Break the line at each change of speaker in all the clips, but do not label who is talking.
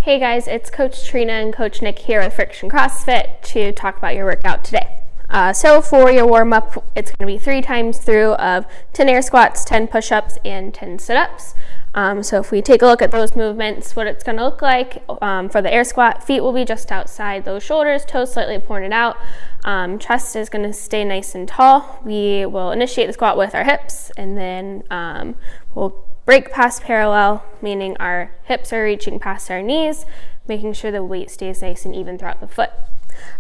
Hey guys, it's Coach Trina and Coach Nick here with Friction CrossFit to talk about your workout today. So for your warm-up, it's going to be 3 times through of 10 air squats, 10 push-ups, and 10 sit-ups. So if we take a look at those movements, what it's going to look like for the air squat, feet will be just outside those shoulders, toes slightly pointed out. Chest is going to stay nice and tall. We will initiate the squat with our hips, and then we'll break past parallel, meaning our hips are reaching past our knees, making sure the weight stays nice and even throughout the foot.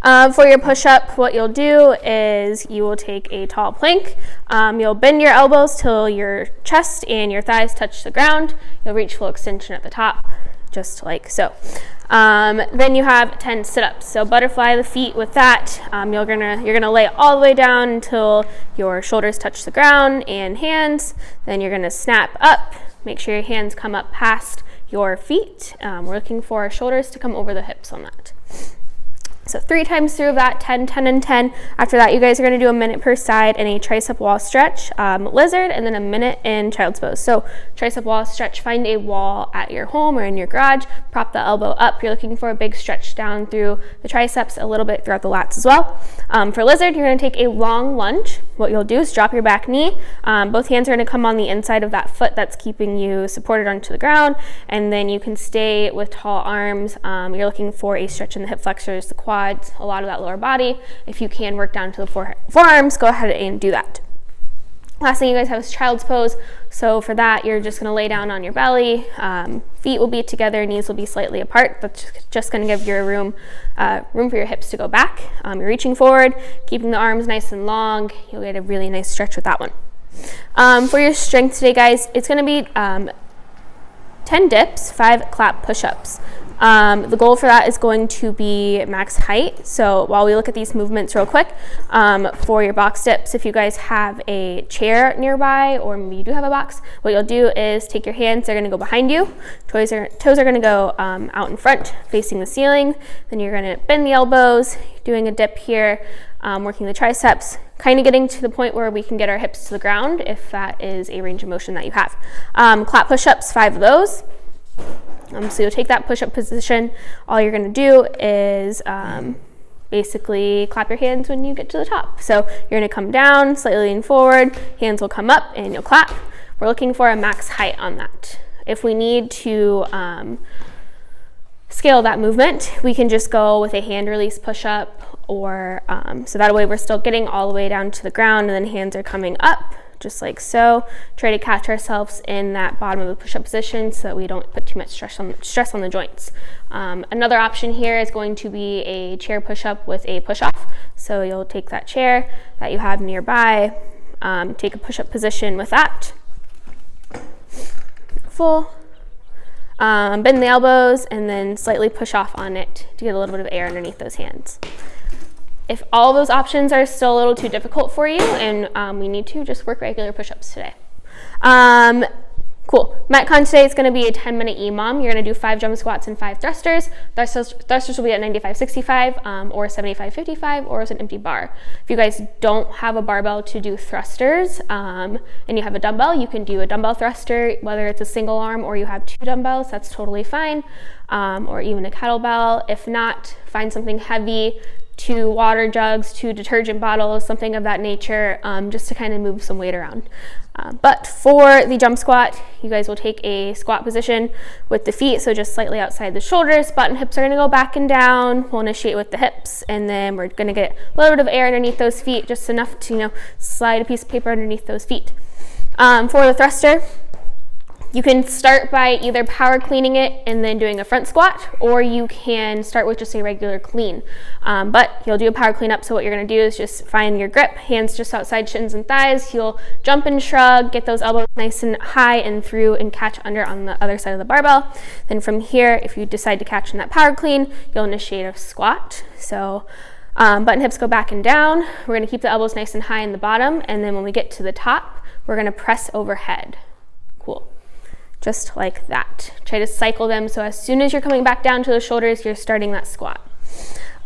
For your push-up, what you'll do is you will take a tall plank. You'll bend your elbows till your chest and your thighs touch the ground. You'll reach full extension at the top, just like so. Then you have 10 sit-ups. So butterfly the feet with that. You're gonna lay all the way down until your shoulders touch the ground and hands. Then you're gonna snap up. Make sure your hands come up past your feet. We're looking for our shoulders to come over the hips on that. So 3 times through that, 10, 10, and 10. After that, you guys are going to do a minute per side in a tricep wall stretch, lizard, and then a minute in child's pose. So tricep wall stretch, find a wall at your home or in your garage, prop the elbow up. You're looking for a big stretch down through the triceps, a little bit throughout the lats as well. For lizard, you're going to take a long lunge. What you'll do is drop your back knee. Both hands are going to come on the inside of that foot that's keeping you supported onto the ground, and then you can stay with tall arms. You're looking for a stretch in the hip flexors, the quads, a lot of that lower body. If you can work down to the forearms, go ahead and do that. Last thing you guys have is child's pose. So for that, you're just going to lay down on your belly. Feet will be together, knees will be slightly apart. That's just going to give you room for your hips to go back. You're reaching forward, keeping the arms nice and long. You'll get a really nice stretch with that one. For your strength today, guys, it's going to be 10 dips, 5 clap push-ups. The goal for that is going to be max height. So while we look at these movements real quick, for your box dips, if you guys have a chair nearby or maybe you do have a box, what you'll do is take your hands, they're going to go behind you, toes are going to go out in front facing the ceiling. Then you're going to bend the elbows, doing a dip here, working the triceps, kind of getting to the point where we can get our hips to the ground if that is a range of motion that you have. Clap push-ups, 5 of those. So you'll take that push-up position. All you're going to do is basically clap your hands when you get to the top. So you're going to come down, slightly lean forward, hands will come up, and you'll clap. We're looking for a max height on that. If we need to scale that movement, we can just go with a hand release push-up, or so that way we're still getting all the way down to the ground, and then hands are coming up, just like so. Try to catch ourselves in that bottom of the push-up position so that we don't put too much stress on the joints. Another option here is going to be a chair push-up with a push-off. So you'll take that chair that you have nearby, take a push-up position with that. Full. Bend the elbows and then slightly push off on it to get a little bit of air underneath those hands. If all those options are still a little too difficult for you and we need to, just work regular push-ups today. Cool. Metcon today is going to be a 10-minute EMOM. You're going to do 5 jump squats and 5 thrusters. Thrusters will be at 95-65 or 75-55 or as an empty bar. If you guys don't have a barbell to do thrusters and you have a dumbbell, you can do a dumbbell thruster, whether it's a single arm or you have 2 dumbbells, that's totally fine, or even a kettlebell. If not, find something heavy, 2 water jugs, 2 detergent bottles, something of that nature, just to kind of move some weight around. But for the jump squat, you guys will take a squat position with the feet, so just slightly outside the shoulders. Butt and hips are going to go back and down. We'll initiate with the hips, and then we're going to get a little bit of air underneath those feet, just enough to, slide a piece of paper underneath those feet. For the thruster, you can start by either power cleaning it and then doing a front squat, or you can start with just a regular clean. But you'll do a power clean up, so what you're going to do is just find your grip, hands just outside shins and thighs. You'll jump and shrug, get those elbows nice and high and through and catch under on the other side of the barbell. Then from here, if you decide to catch in that power clean, you'll initiate a squat. So butt and hips go back and down. We're going to keep the elbows nice and high in the bottom, and then when we get to the top, we're going to press overhead. Cool. Just like that. Try to cycle them so as soon as you're coming back down to the shoulders, you're starting that squat.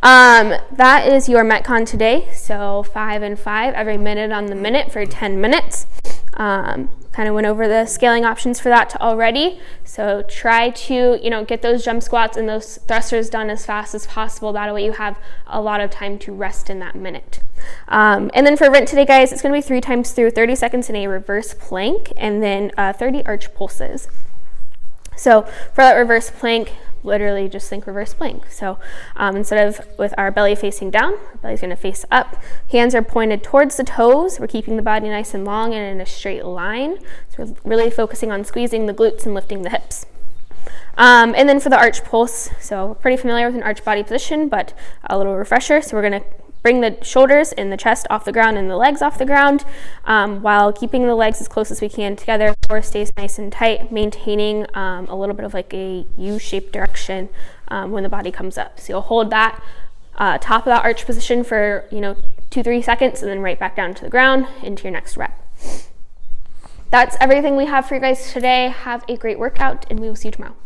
That is your Metcon today. So 5 and 5 every minute on the minute for 10 minutes. Kind kind of went over the scaling options for that already. So try to, get those jump squats and those thrusters done as fast as possible. That way you have a lot of time to rest in that minute. And then for event today, guys, it's going to be 3 times through, 30 seconds in a reverse plank, and then 30 arch pulses. So for that reverse plank, literally just think reverse plank. So instead of with our belly facing down, our belly's going to face up. Hands are pointed towards the toes. We're keeping the body nice and long and in a straight line. So we're really focusing on squeezing the glutes and lifting the hips. And then for the arch pulse, so we're pretty familiar with an arch body position, but a little refresher. So we're going to bring the shoulders and the chest off the ground and the legs off the ground, while keeping the legs as close as we can together. Core stays nice and tight, maintaining a little bit of like a U-shaped direction when the body comes up. So you'll hold that top of that arch position for 2-3 seconds, and then right back down to the ground into your next rep. That's everything we have for you guys today. Have a great workout, and we will see you tomorrow.